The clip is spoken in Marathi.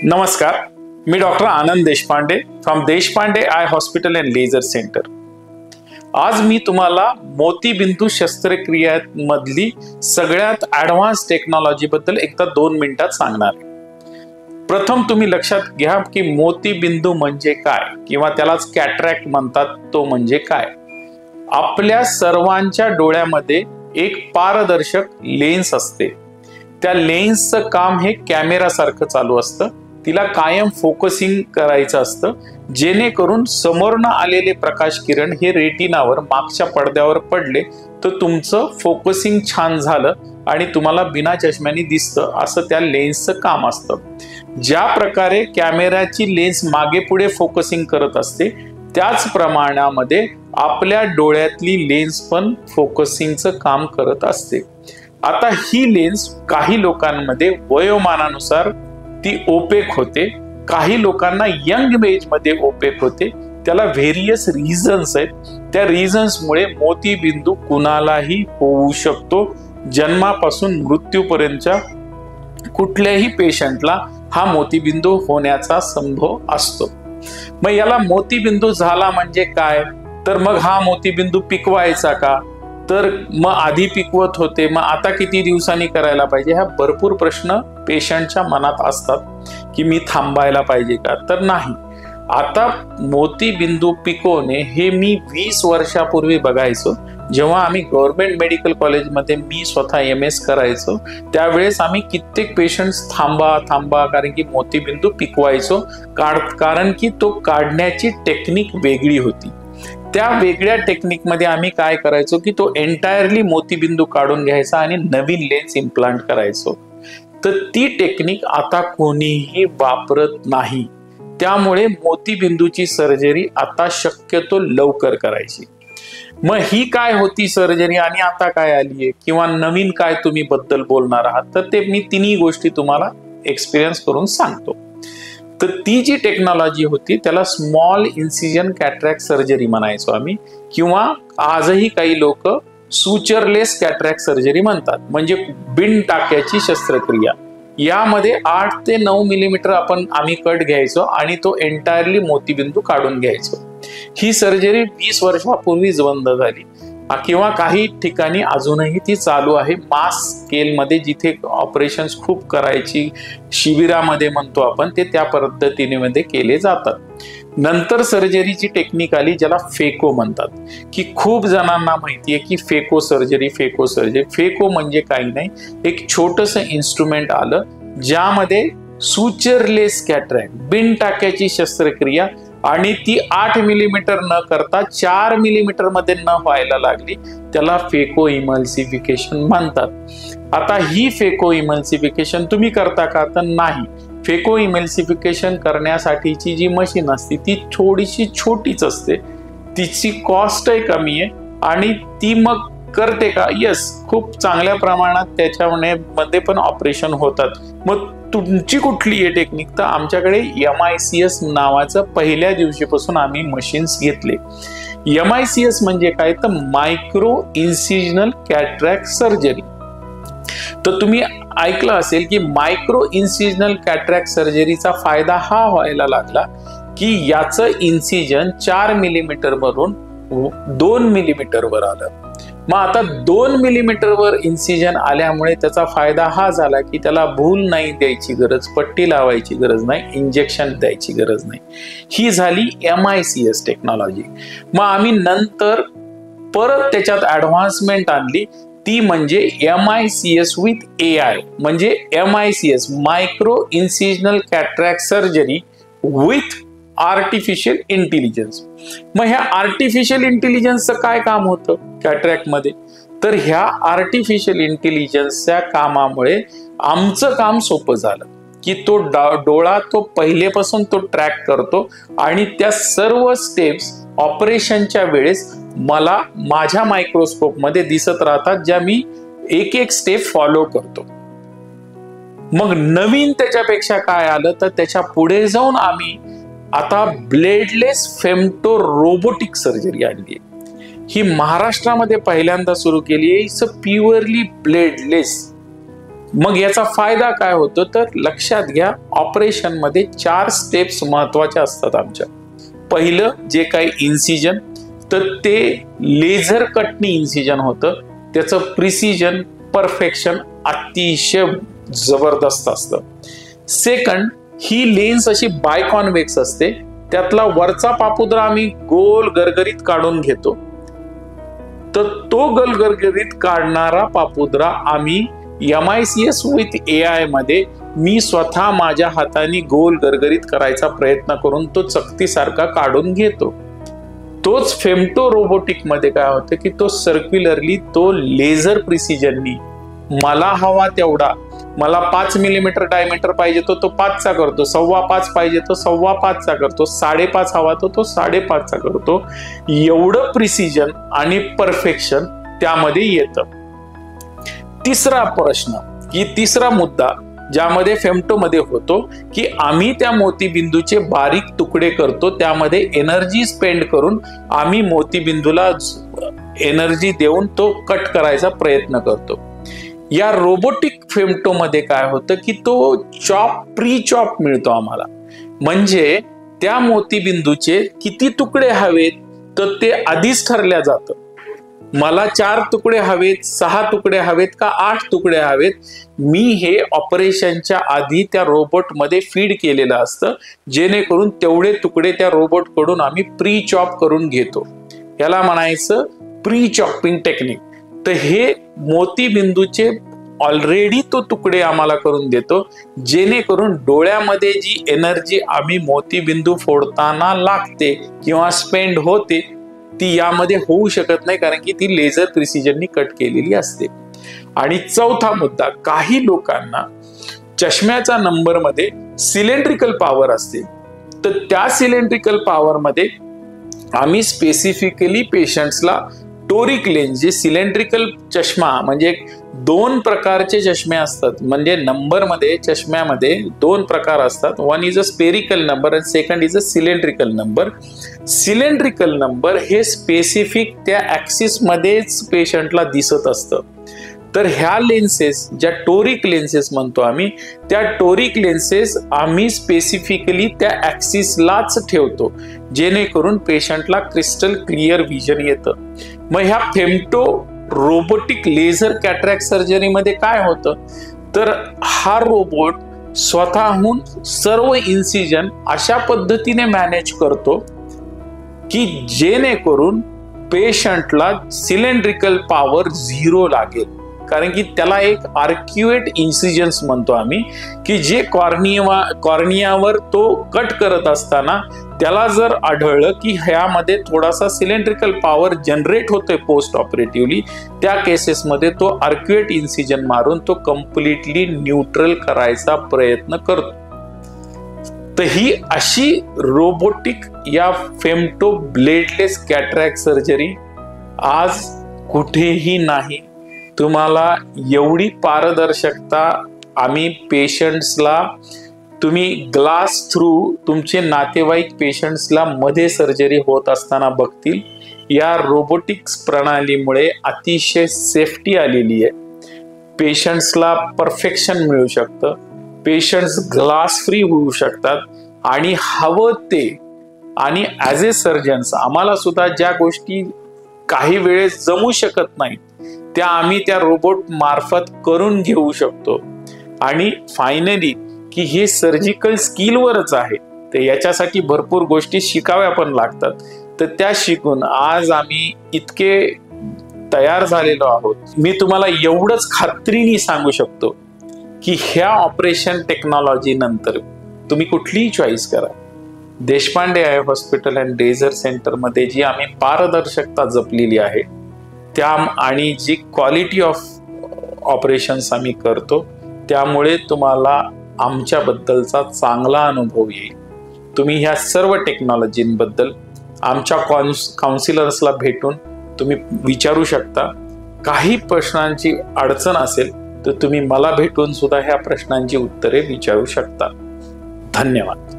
नमस्कार, मी doctor Anand Deshpande from Deshpande eye hospital and laser centre. आज मी तुम्हाला मोतीबिंदू शस्त्रक्रिया मधली सगळ्यात ऍडव्हान्स टेक्नॉलॉजी बद्दल एकदा 2 मिनिटात सांगणार आहे। प्रथम तुम्ही लक्षात घ्या की मोतीबिंदू म्हणजे काय किंवा त्यालाच कॅटरॅक्ट म्हणतात, तो म्हणजे काय। आपल्या सर्वांच्या डोळ्यामध्ये एक पारदर्शक लेन्स असते। त्या लेन्सचं काम हे कॅमेरा सारखं चालू असतं। तिला कायम फोकसिंग करायचं असतं, जेणेकरून समोरनं आलेले प्रकाश किरण हे रेटिनावर मागच्या पडद्यावर पडले तर तुमचं फोकसिंग छान झालं आणि तुम्हाला बिना चष्म्याने दिसतं, असं त्या लेन्सचं काम असतं। ज्या प्रकारे कॅमेराची लेन्स मागे पुढे फोकसिंग करत असते, त्याच प्रमाणामध्ये आपल्या डोळ्यातली लेन्स पण फोकसिंगचं काम करत असते। आता ही लेन्स काही लोकांमध्ये वयोमानानुसार ती ओपेक होते, काही लोकांना यंग एज मध्ये ओपेक होते। त्याला व्हेरियस रिझन्स आहेत। त्या रिझन्समुळे मोतीबिंदू कुणालाही होऊ शकतो। जन्मापासून मृत्यूपर्यंतच्या कुठल्याही पेशंटला हा मोतीबिंदू होण्याचा संभव असतो। मग याला मोतीबिंदू झाला म्हणजे काय, तर मग हा मोतीबिंदू पिकवायचा का, तर मग आधी पिकवत होते, मग आता किती दिवसांनी करायला पाहिजे, हा भरपूर प्रश्न पेशंटच्या मनात असतात की मी थांबायला पाहिजे का, तर नाही। आता मोतीबिंदू पिकवणे हे मी 20 वर्षापूर्वी बघायचो। जेव्हा आम्ही गव्हर्नमेंट मेडिकल कॉलेजमध्ये मी स्वतः MS करायचो, त्यावेळेस आम्ही कित्येक पेशंट्स थांबा कारण की मोतीबिंदू पिकवायचो, कारण की तो काढण्याची टेक्निक वेगळी होती। त्या वेगळ्या टेक्निक मध्ये आम्ही काय करायचो की तो एंटायरली मोतीबिंदू काढून घ्यायचा आणि नवीन लेन्स इम्प्लांट करायचो। तर ती टेक्निक आता कोणीही वापरत नाही। त्यामुळे मोतीबिंदूची सर्जरी आता शक्यतो लवकर करायची। मग ही काय होती सर्जरी आणि आता काय आली आहे किंवा नवीन काय तुम्ही बद्दल बोलणार आहात, तर ते मी तिन्ही गोष्टी तुम्हाला एक्सपिरियन्स करून सांगतो। तर ती जी टेक्नॉलॉजी होती त्याला स्मॉल इन्सिजन कॅटरॅक्ट सर्जरी म्हणायचो आम्ही, किंवा आजही काही लोक सुचरलेस कॅटरॅक्ट सर्जरी म्हणतात, म्हणजे बिन टाक्याची शस्त्रक्रिया। यामध्ये 8 ते 9 मिलीमीटर आम्ही कट घ्यायचो आणि तो एंटायरली मोतीबिंदू काढून घ्यायचो। ही सर्जरी 20 वर्षापूर्वीच बंद झाली, किंवा काही ठिकाणी अजूनही ती चालू आहे मास स्केल मध्ये, जिथे ऑपरेशन्स खूप करायची शिबिरामध्ये म्हणतो आपण, ते त्या पद्धतीने केले जातात। नंतर सर्जरीची टेक्निक आली ज्याला फेको म्हणतात, की खूप जणांना माहितीये की फेको सर्जरी फेको म्हणजे काही नाही, एक छोटंसं इन्स्ट्रुमेंट आलं ज्यामध्ये सुचरलेस कॅटरॅक्ट बिन टाक्याची शस्त्रक्रिया, आणि ती 8 मिलीमीटर न करता 4 मिलीमीटर मध्ये न व्हायला लागली, त्याला फेको इमल्सिफिकेशन म्हणतात। आता ही फेको इमल्सिफिकेशन तुम्ही करता का, तर नाही। फेको इमल्सिफिकेशन करण्यासाठीची जी मशीन असते ती थोडीशी छोटीच असते, तिची कॉस्टही कमी आहे, आणि ती मग करते का, यस, खूप चांगल्या प्रमाणात त्याच्यामध्ये पण ऑपरेशन होतात। मग तुमची कुठली आहे टेक्निक, तर आमच्याकडे MICS नावाचं पहिल्या दिवशीपासून आम्ही मशीन्स घेतले। MICS म्हणजे काय, तर मायक्रो इन्सिजनल कॅटरॅक्ट सर्जरी। तर तुम्ही ऐकलं असेल की मायक्रो इन्सिजनल कॅटरॅक्ट सर्जरीचा फायदा हा व्हायला लागला की याचं इन्सिजन 4 मिलीमीटर वरून 2 मिलीमीटर वर आलं। मग आता 2 मिलीमीटर वर इन्सिजन आल्यामुळे त्याचा फायदा हा झाला की त्याला भूल नाही द्यायची गरज, पट्टी लावायची गरज नाही, इंजेक्शन द्यायची गरज नाही। ही झाली MICS टेक्नॉलॉजी। मग आम्ही नंतर परत त्याच्यात ऍडव्हान्समेंट आणली, ती म्हणजे MICS विथ AI, म्हणजे MICS micro incisional cataract surgery with artificial intelligence. मग ह्या आर्टिफिशियल इंटेलिजन्सचं काय काम होतं कॅटरॅक्ट मध्ये, तर ह्या आर्टिफिशियल इंटेलिजन्सच्या कामामुळे आमचं काम सोपं झालं की तो डोळा तो पहिलेपासून तो ट्रॅक करतो, आणि त्या सर्व स्टेप्स ऑपरेशनच्या वेळेस मला माझ्या मायक्रोस्कोप मध्ये दिसत राहतात, ज्या मी एक एक स्टेप फॉलो करतो। मग नवीन त्याच्यापेक्षा काय आलं, तर त्याच्या पुढे जाऊन आम्ही आता ब्लेडलेस फेमटो रोबोटिक सर्जरी आणली। ही महाराष्ट्रामध्ये पहिल्यांदा सुरू केली आहे। इट्स अ प्युअरली ब्लेडलेस, मग याचा फायदा काय होतो तर लक्षात घ्या, ऑपरेशन मध्ये 4 स्टेप्स महत्वाच्या असतात आमच्या. पहिलं जे काही इन्सिजन, तर ते लेझर कटनी इन्सिजन होतं. त्याचं प्रिसिजन, परफेक्शन अतिशय जबरदस्त असतं. सेकंड, ही लेन्स अशी बायकॉन्वेक्स असते. त्यातला वरचा पापुद्रा आम्ही गोल गरगरीत काढून घेतो. तर तो गरगरीत काढणारा पापुद्रा आम्ही MICS विथ AI मध्ये मी स्वतः माझ्या हाताने गोल गरगरीत करायचा प्रयत्न करून तो चकतीसारखा काढून घेतो. तोच फेमटो रोबोटिक मध्ये काय होतं की तो सर्क्युलरली, तो लेझर प्रिसिजननी मला हवा तेवढा, मला 5 मिलीमीटर डायमीटर पाहिजे तो 5 चा करतो, 5.25 पाहिजे तो 5.25 चा करतो, 5.5 हवा तो 5.5 चा करतो. एवढं प्रिसिजन आणि परफेक्शन त्यामध्ये येतं. तिसरा प्रश्न की तिसरा मुद्दा ज्यामध्ये फेमटो मध्ये होतो की आम्ही त्या मोतीबिंदूचे बारीक तुकडे करतो. त्यामध्ये एनर्जी स्पेंड करून आम्ही मोतीबिंदूला एनर्जी देऊन तो कट करायचा प्रयत्न करतो. या रोबोटिक फेमटो मध्ये काय होतं की तो प्री चॉप मिळतो आम्हाला. म्हणजे त्या मोतीबिंदूचे किती तुकडे हवेत तर ते आधीच ठरल्या जातं. मला 4 तुकडे हवेत, 6 तुकडे हवेत का 8 तुकडे हवेत, मी हे ऑपरेशनच्या आधी त्या रोबोट मध्ये फीड केलेलं असतं, जेणेकरून तेवढे तुकडे त्या रोबोट कडून आम्ही प्री चॉप करून घेतो. याला म्हणायचं प्री चॉपिंग टेक्निक. तर हे मोतीबिंदूचे ऑलरेडी तो तुकडे आम्हाला करून देतो, जेणेकरून डोळ्यामध्ये जी एनर्जी आम्ही मोतीबिंदू फोडताना लागते किंवा स्पेंड होते ती यामध्ये होऊ शकत नाही, कारण की ती लेझर प्रिसिजननी कट केलेली असते. आणि चौथा मुद्दा, काही लोकांना चष्म्याचा नंबर मध्ये सिलेंड्रिकल पॉवर असते. तर त्या सिलेंड्रिकल पॉवर मध्ये आम्ही स्पेसिफिकली पेशंट्सला टोरिक लेन्स, जे सिलेंड्रिकल चष्मा म्हणजे 2 प्रकारचे चष्मे असतात. म्हणजे नंबर मध्ये चष्म्यामध्ये 2 प्रकार असतात. One is a spherical number आणि second is a cylindrical number. Cylindrical number हे स्पेसिफिक त्या ऍक्सिस मध्येच पेशंटला दिसत असतं. तर ह्या लेन्सेस ज्या टोरिक लेन्सेस म्हणतो आम्ही, त्या टोरिक लेन्सेस आम्ही स्पेसिफिकली त्या ऍक्सिसलाच ठेवतो, जेणेकरून पेशंटला क्रिस्टल क्लिअर विजन येतं. मग ह्या femto robotic laser cataract surgery मध्ये काय होतं तर हा रोबोट स्वतःहून सर्व इन्सिजन अशा पद्धतीने मॅनेज करतो की जेणेकरून पेशंटला सिलेंड्रिकल पॉवर 0 लागेल. कारण की त्याला एक आर्क्युएट इन्सिजन्स म्हणतो आम्ही, की जे कॉर्नियावर तो कट करत असताना त्याला जर आढळलं की ह्यामध्ये थोडासा सिलेंड्रिकल पॉवर जनरेट होतोय पोस्ट ऑपरेटिव्हली, त्या केसेसमध्ये तो आर्क्युएट इन्सिजन मारून तो कम्प्लिटली न्यूट्रल करायचा प्रयत्न करतो. तर ही अशी रोबोटिक या फेमटो ब्लेडलेस कॅटरॅक्ट सर्जरी आज कुठेही नाही. तुम्हाला एवढी पारदर्शकता आम्ही पेशंट्सला, तुम्ही ग्लास थ्रू तुमचे नातेवाईक पेशंट्सला मध्ये सर्जरी होत असताना बघतील. या रोबोटिक्स प्रणालीमुळे अतिशय सेफ्टी आलेली आहे. पेशंट्सला परफेक्शन मिळू शकतं, पेशंट्स ग्लास फ्री होऊ शकतात आणि हवं ते. आणि ॲज ए सर्जन्स आम्हाला सुद्धा ज्या गोष्टी काही वेळेस जमू शकत नाहीत त्या आम्ही त्या रोबोट मार्फत करून घेऊ शकतो. आणि फायनली की हे सर्जिकल स्किलवरच आहे, तर याच्यासाठी भरपूर गोष्टी शिकाव्या पण लागतात. तर त्या शिकून आज आम्ही इतके तयार झालेलो आहोत. मी तुम्हाला एवढंच खात्रीने सांगू शकतो की ह्या ऑपरेशन टेक्नॉलॉजी नंतर तुम्ही कुठलीही चॉईस करा, Deshpande eye hospital and laser centre मध्ये जी आम्ही पारदर्शकता जपलेली आहे त्या आणि जी क्वालिटी ऑफ ऑपरेशन्स आम्ही करतो, त्यामुळे तुम्हाला आमच्याबद्दलचा चांगला अनुभव येईल. तुम्ही ह्या सर्व टेक्नॉलॉजींबद्दल आमच्या काउन्सिलर्सला भेटून तुम्ही विचारू शकता. काही प्रश्नांची अडचण असेल तर तुम्ही मला भेटून सुद्धा ह्या प्रश्नांची उत्तरे विचारू शकता. धन्यवाद.